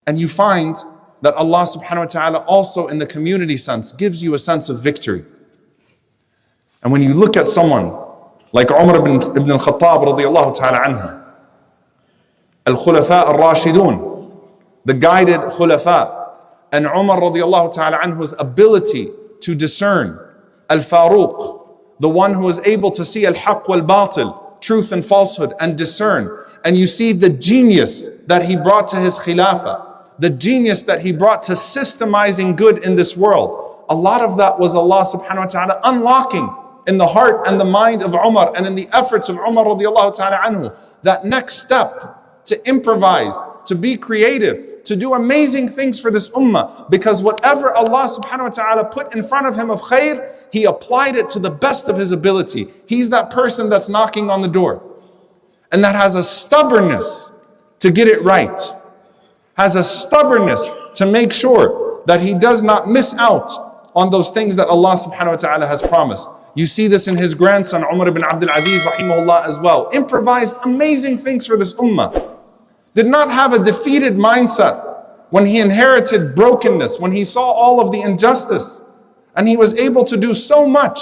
And you find that Allah subhanahu wa ta'ala also in the community sense gives you a sense of victory. And when you look at someone like Umar ibn al-Khattab radiyallahu ta'ala anhu, al-Khulafa al-Rashidun, the guided Khulafa, and Umar radiyallahu ta'ala anhu's ability to discern al-Faruq, the one who is able to see al-Haq wal-Batil, truth and falsehood, and discern. And you see the genius that he brought to his Khilafah, the genius that he brought to systemizing good in this world. A lot of that was Allah subhanahu wa ta'ala unlocking in the heart and the mind of Umar and in the efforts of Umar radiallahu ta'ala anhu. That next step to improvise, to be creative, to do amazing things for this ummah. Because whatever Allah subhanahu wa ta'ala put in front of him of khair, he applied it to the best of his ability. He's that person that's knocking on the door and that has a stubbornness to get it right, has a stubbornness to make sure that he does not miss out on those things that Allah subhanahu wa ta'ala has promised. You see this in his grandson Umar ibn Abdul Aziz rahimahullah as well. Improvised amazing things for this ummah. Did not have a defeated mindset when he inherited brokenness, when he saw all of the injustice, and he was able to do so much.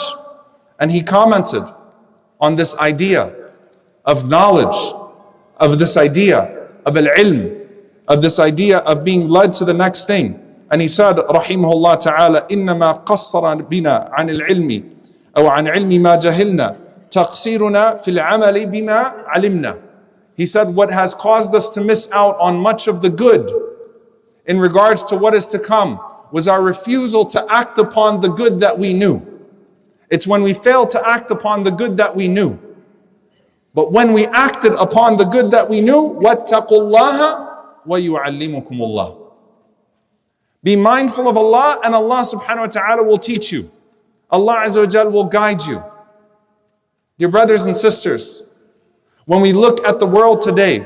And he commented on this idea of knowledge, of this idea of al-ilm, of this idea of being led to the next thing. And he said, rahimahullah ta'ala, إِنَّمَا قَصَّرَ بِنَا عَنِ الْعِلْمِ أو عن علم ما جهلنا تقصيرنا في العمل بما علمنا. He said, what has caused us to miss out on much of the good in regards to what is to come was our refusal to act upon the good that we knew. It's when we failed to act upon the good that we knew. But when we acted upon the good that we knew, وَاتَّقُوا اللَّهَ وَيُعَلِّمُكُمُ اللَّهُ. Be mindful of Allah and Allah subhanahu wa ta'ala will teach you. Allah Azza wa Jal will guide you. Dear brothers and sisters, when we look at the world today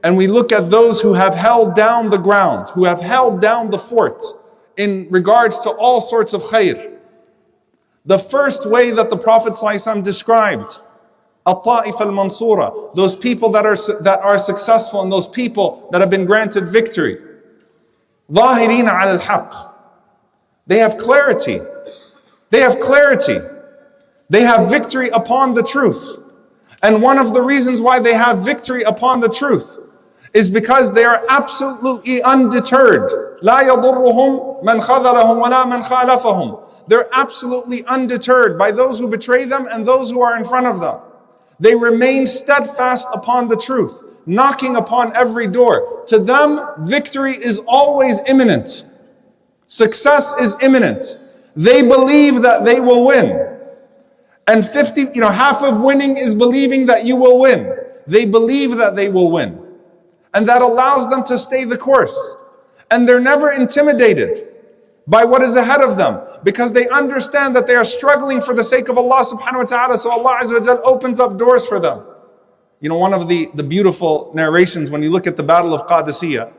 and we look at those who have held down the ground, who have held down the fort in regards to all sorts of khair, the first way that the Prophet ﷺ described At-Ta'if al-Mansura, those people that are successful and those people that have been granted victory, ظاهرين على الحق, they have clarity. They have clarity. They have victory upon the truth. And one of the reasons why they have victory upon the truth is because they are absolutely undeterred. لا يضرهم من خذلهم ولا من خالفهم. They're absolutely undeterred by those who betray them and those who are in front of them. They remain steadfast upon the truth, knocking upon every door. To them, victory is always imminent. Success is imminent. They believe that they will win. And half of winning is believing that you will win. They believe that they will win. And that allows them to stay the course. And they're never intimidated by what is ahead of them because they understand that they are struggling for the sake of Allah subhanahu wa ta'ala. So Allah Azza wa Jal opens up doors for them. You know, one of the beautiful narrations when you look at the Battle of Qadisiyah,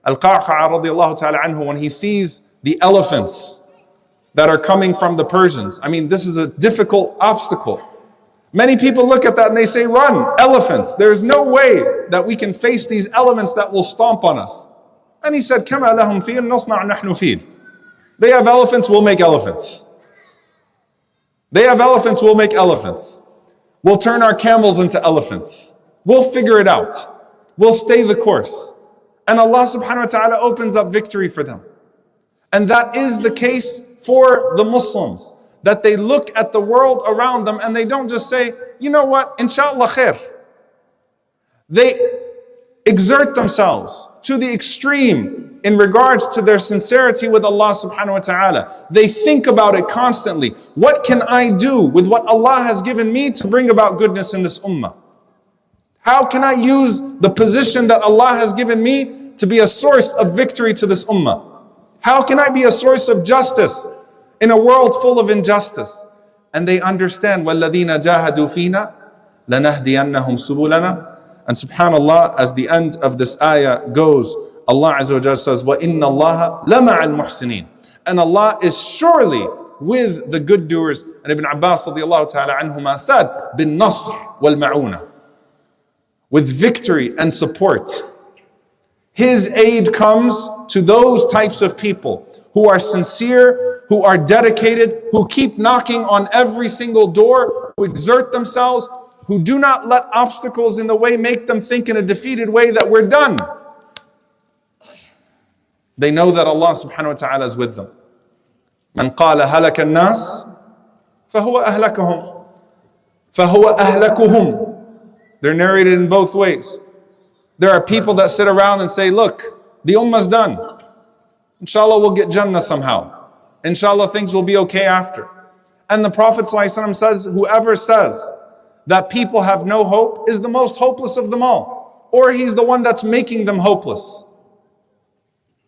Al-Qa'qa'a radiyallahu ta'ala anhu, when he sees the elephants that are coming from the Persians. I mean, this is a difficult obstacle. Many people look at that and they say, run, elephants. There's no way that we can face these elements that will stomp on us. And he said, كَمَا لَهُمْ فِيلْ نَصْنَعْ نَحْنُ فِيلْ. They have elephants, we'll make elephants. They have elephants, we'll make elephants. We'll turn our camels into elephants. We'll figure it out. We'll stay the course. And Allah subhanahu wa ta'ala opens up victory for them. And that is the case for the Muslims, that they look at the world around them and they don't just say, you know what, inshallah khair. They exert themselves to the extreme in regards to their sincerity with Allah subhanahu wa ta'ala. They think about it constantly. What can I do with what Allah has given me to bring about goodness in this ummah? How can I use the position that Allah has given me to be a source of victory to this ummah? How can I be a source of justice in a world full of injustice? And they understand, وَالَّذِينَ جَاهَدُوا فِينَا لَنَهْدِيَنَّهُمْ سُبُلَنَا. And subhanAllah, as the end of this ayah goes, Allah Azza wa Jalla says, وَإِنَّ اللَّهَ لَمَعَ الْمُحْسِنِينَ. And Allah is surely with the good doers. And Ibn Abbas radiallahu ta'ala anhuma said, بِالنَّصْرِ وَالْمَعُونَ. With victory and support. His aid comes to those types of people who are sincere, who are dedicated, who keep knocking on every single door, who exert themselves, who do not let obstacles in the way make them think in a defeated way that we're done. They know that Allah subhanahu wa ta'ala is with them. من قال هلك الناس فهو أهلكهم فهو أهلكهم. They're narrated in both ways. There are people that sit around and say, look, the ummah's done. Inshallah, we'll get Jannah somehow. Inshallah, things will be okay after. And the Prophet ﷺ says, whoever says that people have no hope is the most hopeless of them all. Or he's the one that's making them hopeless.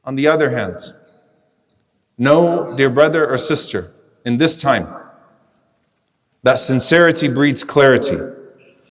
On the other hand, know, dear brother or sister, in this time, that sincerity breeds clarity.